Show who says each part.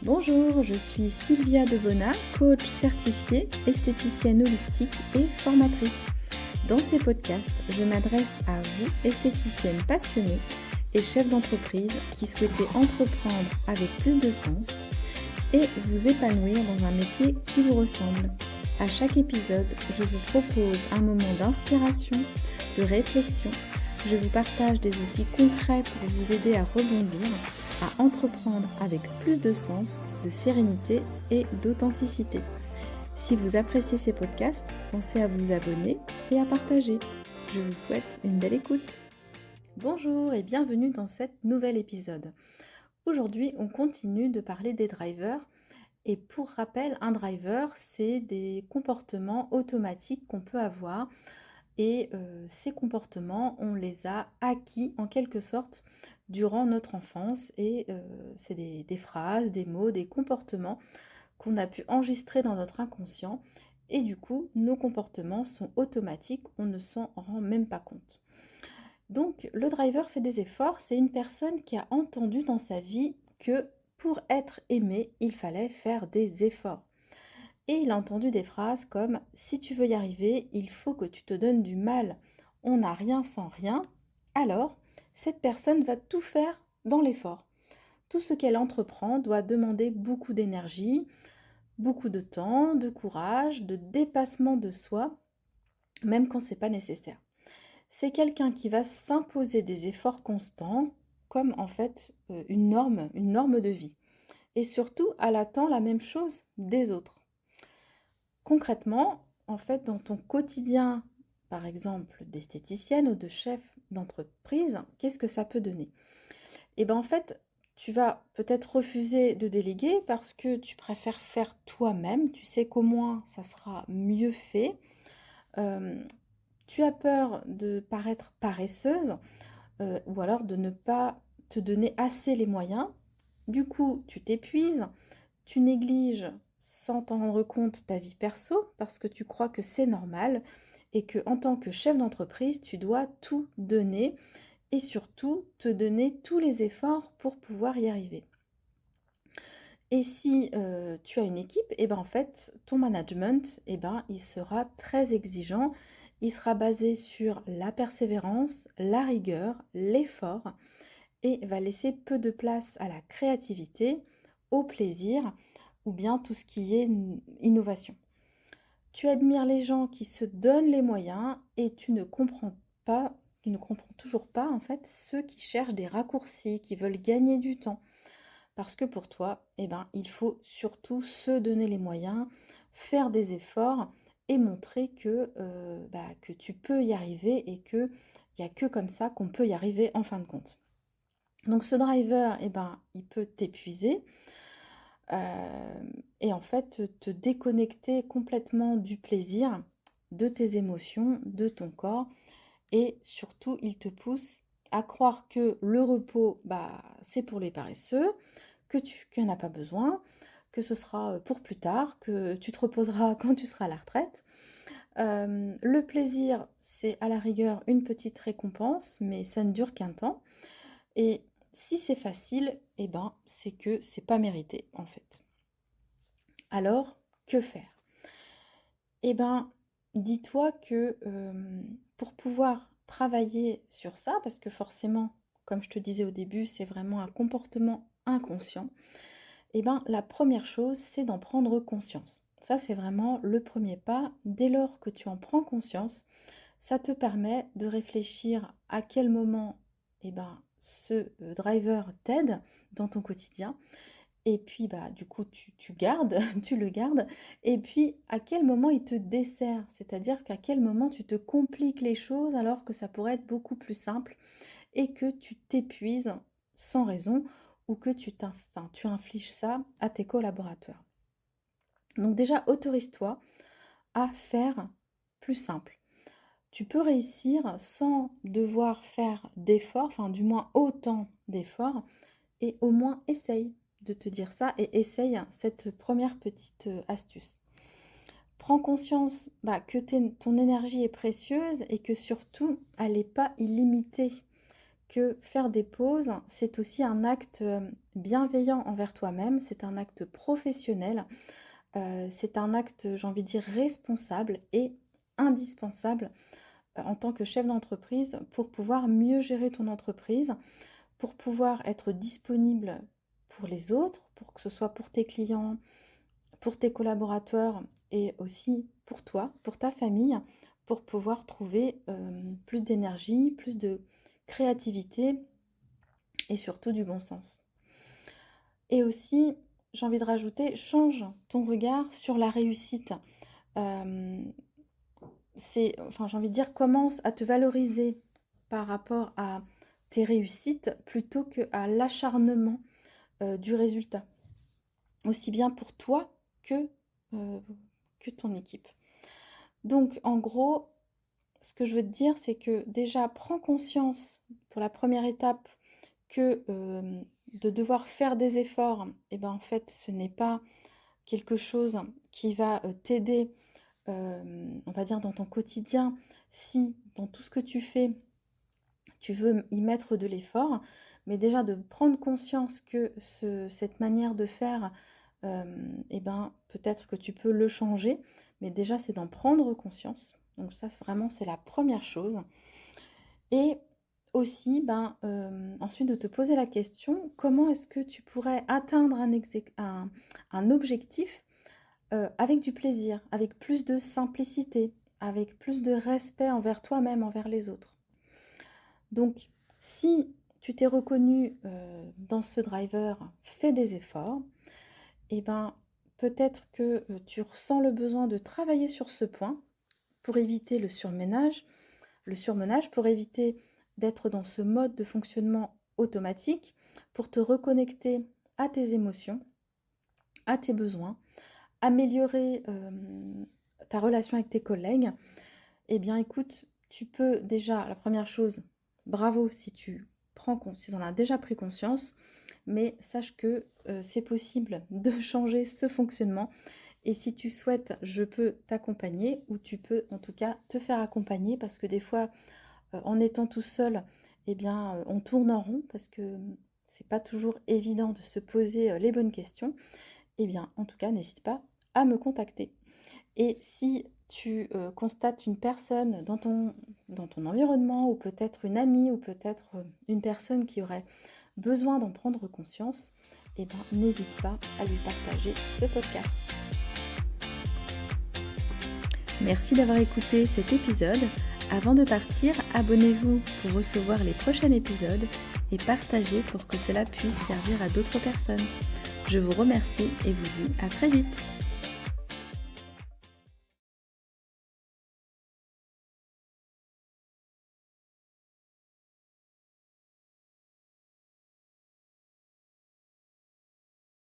Speaker 1: Bonjour, je suis Sylvia Debona, coach certifiée, esthéticienne holistique et formatrice. Dans ces podcasts, je m'adresse à vous, esthéticiennes passionnées et chefs d'entreprise qui souhaitez entreprendre avec plus de sens et vous épanouir dans un métier qui vous ressemble. À chaque épisode, je vous propose un moment d'inspiration, de réflexion. Je vous partage des outils concrets pour vous aider à rebondir, à entreprendre avec plus de sens, de sérénité et d'authenticité. Si vous appréciez ces podcasts, pensez à vous abonner et à partager. Je vous souhaite une belle écoute. Bonjour et bienvenue dans cet nouvel épisode. Aujourd'hui, on continue de parler des drivers. Et pour rappel, un driver, c'est des comportements automatiques qu'on peut avoir. Et ces comportements, on les a acquis en quelque sorte durant notre enfance. Et c'est des phrases, des mots, des comportements qu'on a pu enregistrer dans notre inconscient. Et du coup, nos comportements sont automatiques, on ne s'en rend même pas compte. Donc, le driver fait des efforts. C'est une personne qui a entendu dans sa vie que pour être aimé, il fallait faire des efforts. Et il a entendu des phrases comme « Si tu veux y arriver, il faut que tu te donnes du mal. On n'a rien sans rien. » Alors, cette personne va tout faire dans l'effort. Tout ce qu'elle entreprend doit demander beaucoup d'énergie, beaucoup de temps, de courage, de dépassement de soi, même quand ce n'est pas nécessaire. C'est quelqu'un qui va s'imposer des efforts constants, comme en fait une norme de vie. Et surtout, elle attend la même chose des autres. Concrètement, en fait, dans ton quotidien, par exemple, d'esthéticienne ou de chef d'entreprise, qu'est-ce que ça peut donner? Eh bien, en fait, tu vas peut-être refuser de déléguer parce que tu préfères faire toi-même. Tu sais qu'au moins, ça sera mieux fait. Euh, Tu as peur de paraître paresseuse ou alors de ne pas te donner assez les moyens. Du coup, tu t'épuises, tu négliges sans t'en rendre compte ta vie perso parce que tu crois que c'est normal et que en tant que chef d'entreprise, tu dois tout donner et surtout te donner tous les efforts pour pouvoir y arriver. Et si tu as une équipe, et ben en fait, ton management, il sera très exigeant. Il sera basé sur la persévérance, la rigueur, l'effort et va laisser peu de place à la créativité, au plaisir ou bien tout ce qui est innovation. Tu admires les gens qui se donnent les moyens et tu ne comprends toujours pas en fait ceux qui cherchent des raccourcis, qui veulent gagner du temps. Parce que pour toi, il faut surtout se donner les moyens, faire des efforts et montrer que tu peux y arriver et qu'il n'y a que comme ça qu'on peut y arriver en fin de compte. Donc ce driver, il peut t'épuiser et en fait te déconnecter complètement du plaisir, de tes émotions, de ton corps et surtout il te pousse à croire que le repos, c'est pour les paresseux, qu'il n'y en a pas besoin, que ce sera pour plus tard, que tu te reposeras quand tu seras à la retraite. Le plaisir, c'est à la rigueur une petite récompense, mais ça ne dure qu'un temps. Et si c'est facile, c'est que c'est pas mérité en fait. Alors, que faire? Eh ben, dis-toi que pour pouvoir travailler sur ça, parce que forcément, comme je te disais au début, c'est vraiment un comportement inconscient, la première chose, c'est d'en prendre conscience. Ça, c'est vraiment le premier pas. Dès lors que tu en prends conscience, ça te permet de réfléchir à quel moment ce driver t'aide dans ton quotidien. Et puis, du coup, tu gardes, tu le gardes. Et puis, à quel moment il te dessert? C'est-à-dire qu'à quel moment tu te compliques les choses alors que ça pourrait être beaucoup plus simple et que tu t'épuises sans raison ou que tu infliges ça à tes collaborateurs. Donc déjà, autorise-toi à faire plus simple. Tu peux réussir sans devoir faire d'efforts, enfin du moins autant d'efforts, et au moins essaye de te dire ça et essaye cette première petite astuce. Prends conscience que ton énergie est précieuse et que surtout, elle n'est pas illimitée. que faire des pauses, c'est aussi un acte bienveillant envers toi-même, c'est un acte professionnel, c'est un acte, j'ai envie de dire, responsable et indispensable en tant que chef d'entreprise pour pouvoir mieux gérer ton entreprise, pour pouvoir être disponible pour les autres, pour que ce soit pour tes clients, pour tes collaborateurs et aussi pour toi, pour ta famille, pour pouvoir trouver plus d'énergie, plus de créativité et surtout du bon sens. Et aussi, j'ai envie de rajouter, change ton regard sur la réussite. Euh, j'ai envie de dire, commence à te valoriser par rapport à tes réussites plutôt qu'à l'acharnement du résultat. Aussi bien pour toi euh, que ton équipe. Donc, en gros, ce que je veux te dire, c'est que déjà, prends conscience pour la première étape que de devoir faire des efforts, et ben en fait, ce n'est pas quelque chose qui va t'aider, on va dire, dans ton quotidien. Si dans tout ce que tu fais, tu veux y mettre de l'effort, mais déjà de prendre conscience que cette manière de faire, et ben peut-être que tu peux le changer, mais déjà c'est d'en prendre conscience. Donc ça, vraiment, c'est la première chose. Et aussi, ensuite de te poser la question, comment est-ce que tu pourrais atteindre un objectif avec du plaisir, avec plus de simplicité, avec plus de respect envers toi-même, envers les autres. Donc, si tu t'es reconnu dans ce driver, fais des efforts, et ben peut-être que tu ressens le besoin de travailler sur ce point pour éviter le surmenage, pour éviter d'être dans ce mode de fonctionnement automatique, pour te reconnecter à tes émotions, à tes besoins, améliorer ta relation avec tes collègues. Eh bien écoute, tu peux déjà, la première chose, bravo si tu en as déjà pris conscience, mais sache que c'est possible de changer ce fonctionnement. Et si tu souhaites, je peux t'accompagner, ou tu peux en tout cas te faire accompagner, parce que des fois, en étant tout seul, eh bien, on tourne en rond, parce que c'est pas toujours évident de se poser les bonnes questions. Eh bien, en tout cas, n'hésite pas à me contacter. Et si tu constates une personne dans ton environnement, ou peut-être une amie, ou peut-être une personne qui aurait besoin d'en prendre conscience, eh bien, n'hésite pas à lui partager ce podcast. Merci d'avoir écouté cet épisode. Avant de partir, abonnez-vous pour recevoir les prochains épisodes et partagez pour que cela puisse servir à d'autres personnes. Je vous remercie et vous dis à très vite.